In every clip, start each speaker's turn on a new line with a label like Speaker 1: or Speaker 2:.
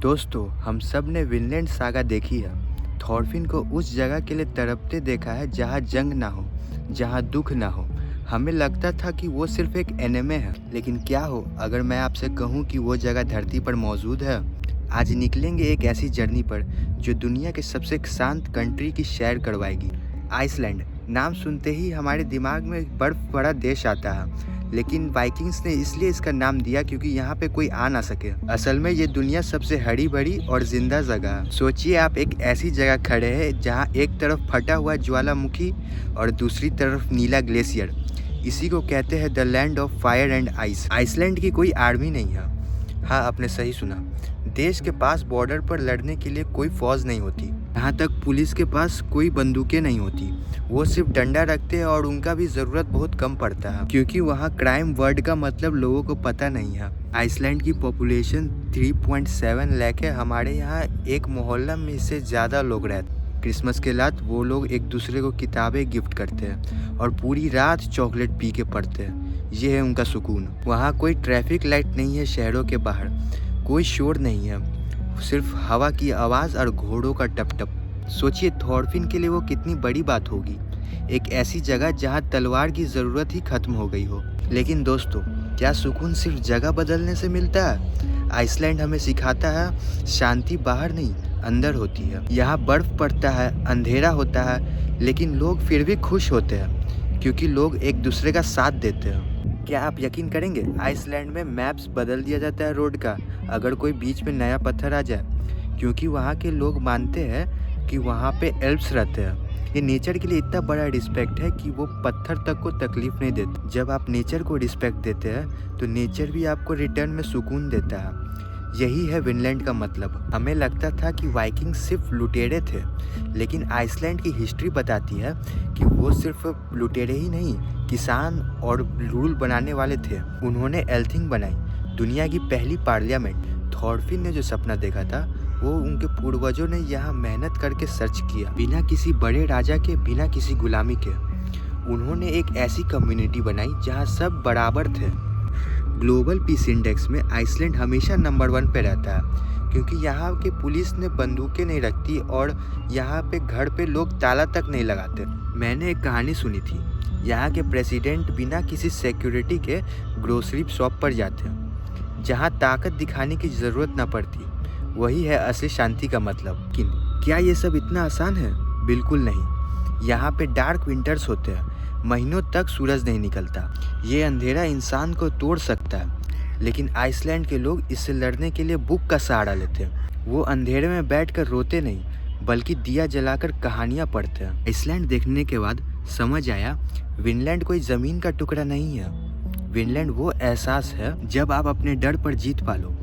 Speaker 1: दोस्तों, हम सब ने विनलैंड सागा देखी है। थॉरफिन को उस जगह के लिए तड़पते देखा है जहाँ जंग ना हो, जहाँ दुख ना हो। हमें लगता था कि वो सिर्फ एक एनिमे है, लेकिन क्या हो अगर मैं आपसे कहूँ कि वो जगह धरती पर मौजूद है। आज निकलेंगे एक ऐसी जर्नी पर जो दुनिया के सबसे शांत कंट्री की सैर करवाएगी। आइसलैंड नाम सुनते ही हमारे दिमाग में एक बर्फ भरा देश आता है, लेकिन वाइकिंग्स ने इसलिए इसका नाम दिया क्योंकि यहाँ पे कोई आ ना सके। असल में ये दुनिया सबसे हरी भरी और जिंदा जगह है। सोचिए आप एक ऐसी जगह खड़े हैं जहाँ एक तरफ फटा हुआ ज्वालामुखी और दूसरी तरफ नीला ग्लेशियर। इसी को कहते हैं the land of fire and ice. Iceland की कोई आर्मी नहीं है। हाँ, आपने सही सुना। देश के पास बॉर्डर पर लड़ने के लिए कोई फौज नहीं होती। यहाँ तक पुलिस के पास कोई बंदूकें नहीं होती। वो सिर्फ डंडा रखते हैं और उनका भी ज़रूरत बहुत कम पड़ता है, क्योंकि वहाँ क्राइम वर्ड का मतलब लोगों को पता नहीं है। आइसलैंड की पॉपुलेशन 3.7 लाख है। हमारे यहाँ एक मोहल्ला में इससे ज़्यादा लोग रहते हैं। क्रिसमस के रात वो लोग एक दूसरे को किताबें गिफ्ट करते हैं और पूरी रात चॉकलेट पी के पढ़ते हैं। ये है उनका सुकून। वहाँ कोई ट्रैफिक लाइट नहीं है। शहरों के बाहर कोई शोर नहीं है, सिर्फ हवा की आवाज़ और घोड़ों का टप टप। सोचिए थॉरफिन के लिए वो कितनी बड़ी बात होगी, एक ऐसी जगह जहाँ तलवार की ज़रूरत ही खत्म हो गई हो। लेकिन दोस्तों, क्या सुकून सिर्फ जगह बदलने से मिलता है? आइसलैंड हमें सिखाता है शांति बाहर नहीं, अंदर होती है। यहाँ बर्फ़ पड़ता है, अंधेरा होता है, लेकिन लोग फिर भी खुश होते हैं क्योंकि लोग एक दूसरे का साथ देते हैं। क्या आप यकीन करेंगे, आइसलैंड में मैप्स बदल दिया जाता है रोड का अगर कोई बीच में नया पत्थर आ जाए, क्योंकि वहाँ के लोग मानते हैं कि वहाँ पे एल्प्स रहते हैं। ये नेचर के लिए इतना बड़ा रिस्पेक्ट है कि वो पत्थर तक को तकलीफ नहीं देते। जब आप नेचर को रिस्पेक्ट देते हैं तो नेचर भी आपको रिटर्न में सुकून देता है। यही है विनलैंड का मतलब। हमें लगता था कि वाइकिंग सिर्फ लुटेरे थे, लेकिन आइसलैंड की हिस्ट्री बताती है कि वो सिर्फ लुटेरे ही नहीं, किसान और रूल बनाने वाले थे। उन्होंने एल्थिंग बनाई, दुनिया की पहली पार्लियामेंट। थॉरफिन ने जो सपना देखा था वो उनके पूर्वजों ने यहाँ मेहनत करके सर्च किया, बिना किसी बड़े राजा के, बिना किसी गुलामी के। उन्होंने एक ऐसी कम्युनिटी बनाई जहाँ सब बराबर थे। ग्लोबल पीस इंडेक्स में आइसलैंड हमेशा नंबर 1 पे रहता है, क्योंकि यहाँ के पुलिस ने बंदूकें नहीं रखती और यहाँ पे घर पे लोग ताला तक नहीं लगाते। मैंने एक कहानी सुनी थी, यहाँ के प्रेसिडेंट बिना किसी सिक्योरिटी के ग्रोसरी शॉप पर जाते हैं, जहाँ ताकत दिखाने की ज़रूरत ना पड़ती। वही है असली शांति का मतलब। लेकिन क्या ये सब इतना आसान है? बिल्कुल नहीं। यहाँ पे डार्क विंटर्स होते हैं, महीनों तक सूरज नहीं निकलता। ये अंधेरा इंसान को तोड़ सकता है, लेकिन आइसलैंड के लोग इससे लड़ने के लिए बुक का सहारा लेते हैं। वो अंधेरे में बैठकर रोते नहीं, बल्कि दिया जलाकर कहानियाँ पढ़ते हैं। आइसलैंड देखने के बाद समझ आया, विनलैंड कोई ज़मीन का टुकड़ा नहीं है। विनलैंड वो एहसास है जब आप अपने डर पर जीत पालो,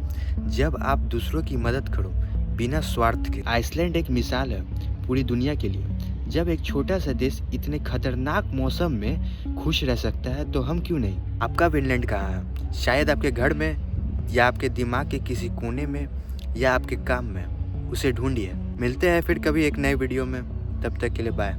Speaker 1: जब आप दूसरों की मदद करो बिना स्वार्थ के। आइसलैंड एक मिसाल है पूरी दुनिया के लिए। जब एक छोटा सा देश इतने खतरनाक मौसम में खुश रह सकता है तो हम क्यों नहीं? आपका विनलैंड कहाँ है? शायद आपके घर में, या आपके दिमाग के किसी कोने में, या आपके काम में। उसे ढूंढिए। मिलते हैं फिर कभी एक नए वीडियो में। तब तक के लिए बाय।